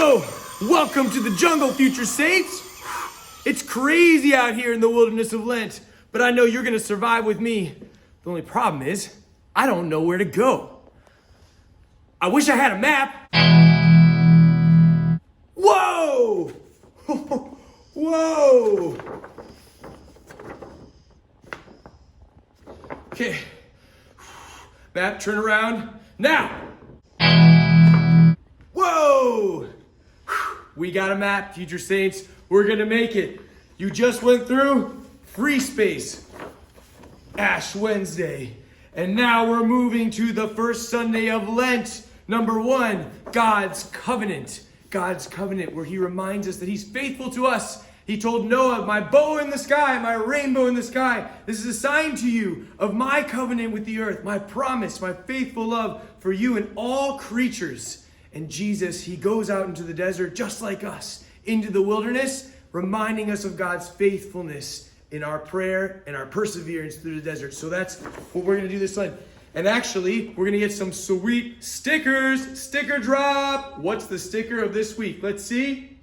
Whoa! Welcome to the jungle, future saints! It's crazy out here in the wilderness of Lent, but I know you're gonna survive with me. The only problem is, I don't know where to go. I wish I had a map. Whoa! Whoa! Okay. Map, turn around. Now! Whoa! We got a map, future saints. We're gonna make it. You just went through free space, Ash Wednesday. And now we're moving to the first Sunday of Lent. Number 1, God's covenant. God's covenant, where he reminds us that he's faithful to us. He told Noah, my bow in the sky, my rainbow in the sky. This is a sign to you of my covenant with the earth, my promise, my faithful love for you and all creatures. And Jesus, he goes out into the desert just like us, into the wilderness, reminding us of God's faithfulness in our prayer and our perseverance through the desert. So that's what we're going to do this Lent. And actually, we're going to get some sweet stickers. Sticker drop. What's the sticker of this week? Let's see.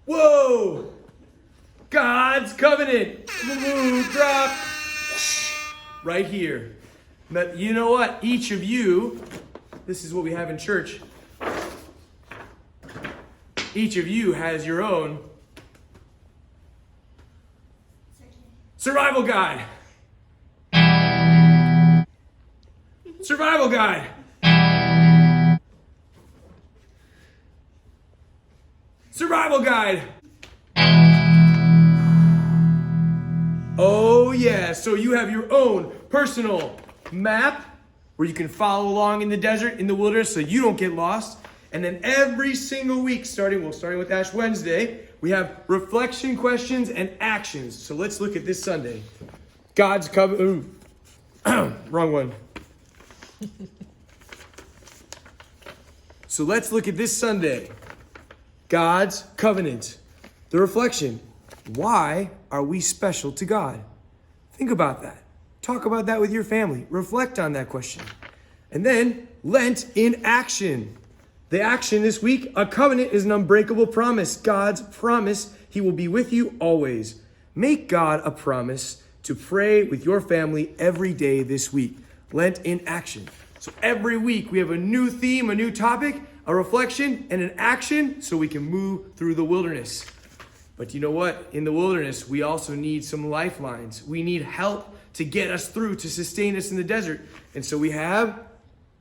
Whoa! God's covenant. Drop. Right here. But you know what? Each of you, this is what we have in church. Each of you has your own survival guide. Survival guide. Survival guide. Oh yeah, so you have your own personal map where you can follow along in the desert, in the wilderness, so you don't get lost. And then every single week, starting with Ash Wednesday, we have reflection questions and actions. So let's look at this Sunday. God's covenant. Wrong one. So let's look at this Sunday. God's covenant. The reflection. Why are we special to God? Think about that. Talk about that with your family. Reflect on that question. And then Lent in action. The action this week, a covenant is an unbreakable promise. God's promise, he will be with you always. Make God a promise to pray with your family every day this week. Lent in action. So every week we have a new theme, a new topic, a reflection, and an action so we can move through the wilderness. But you know what? In the wilderness, we also need some lifelines. We need help to get us through, to sustain us in the desert. And so we have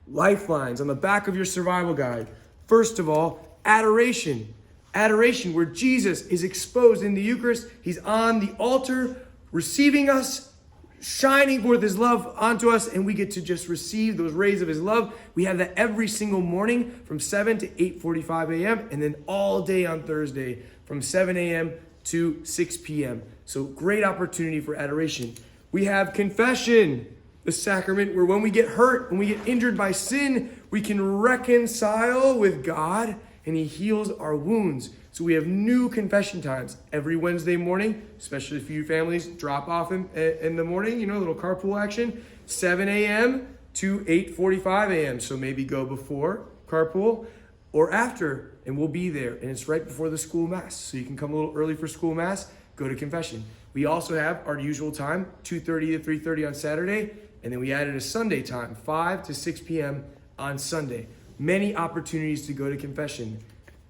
lifelines on the back of your survival guide. First of all, adoration. Adoration, where Jesus is exposed in the Eucharist. He's on the altar, receiving us, shining forth his love onto us, and we get to just receive those rays of his love. We have that every single morning from 7 to 8:45 a.m. and then all day on Thursday from 7 a.m. to 6 p.m. So great opportunity for adoration. We have confession, the sacrament where when we get hurt, when we get injured by sin, we can reconcile with God and he heals our wounds. So we have new confession times every Wednesday morning, especially for you families, drop off in the morning, a little carpool action, 7 a.m. to 8:45 a.m. So maybe go before carpool or after, and we'll be there. And it's right before the school mass. So you can come a little early for school mass, go to confession. We also have our usual time, 2:30 to 3:30 on Saturday. And then we added a Sunday time, 5 to 6 p.m. on Sunday. Many opportunities to go to confession.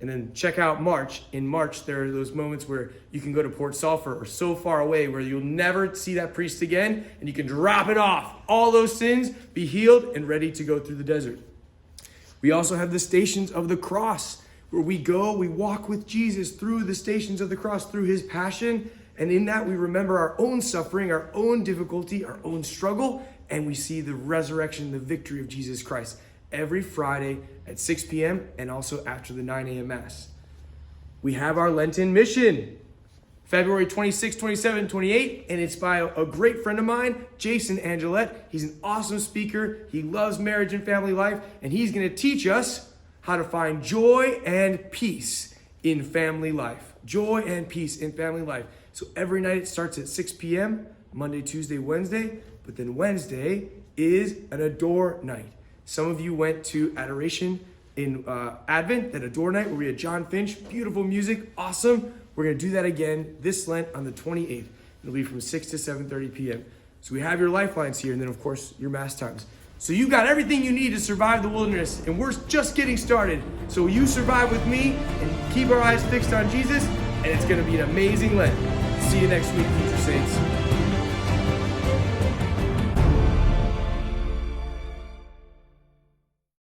And then check out March. In March, there are those moments where you can go to Port Sulphur or so far away where you'll never see that priest again, and you can drop it off. All those sins, be healed and ready to go through the desert. We also have the Stations of the Cross, where we walk with Jesus through the Stations of the Cross, through his passion. And in that, we remember our own suffering, our own difficulty, our own struggle, and we see the resurrection, the victory of Jesus Christ every Friday at 6 p.m. and also after the 9 a.m. Mass. We have our Lenten mission, February 26, 27, 28, and it's by a great friend of mine, Jason Angelette. He's an awesome speaker. He loves marriage and family life, and he's going to teach us how to find joy and peace in family life. Joy and peace in family life. So every night it starts at 6 p.m., Monday, Tuesday, Wednesday, but then Wednesday is an adore night. Some of you went to Adoration in Advent, that Adore Night, where we had John Finch, beautiful music, awesome. We're gonna do that again this Lent on the 28th. It'll be from 6 to 7:30 p.m. So we have your lifelines here, and then of course your mass times. So you got everything you need to survive the wilderness, and we're just getting started. So you survive with me and keep our eyes fixed on Jesus, and it's gonna be an amazing Lent. See you next week, future saints.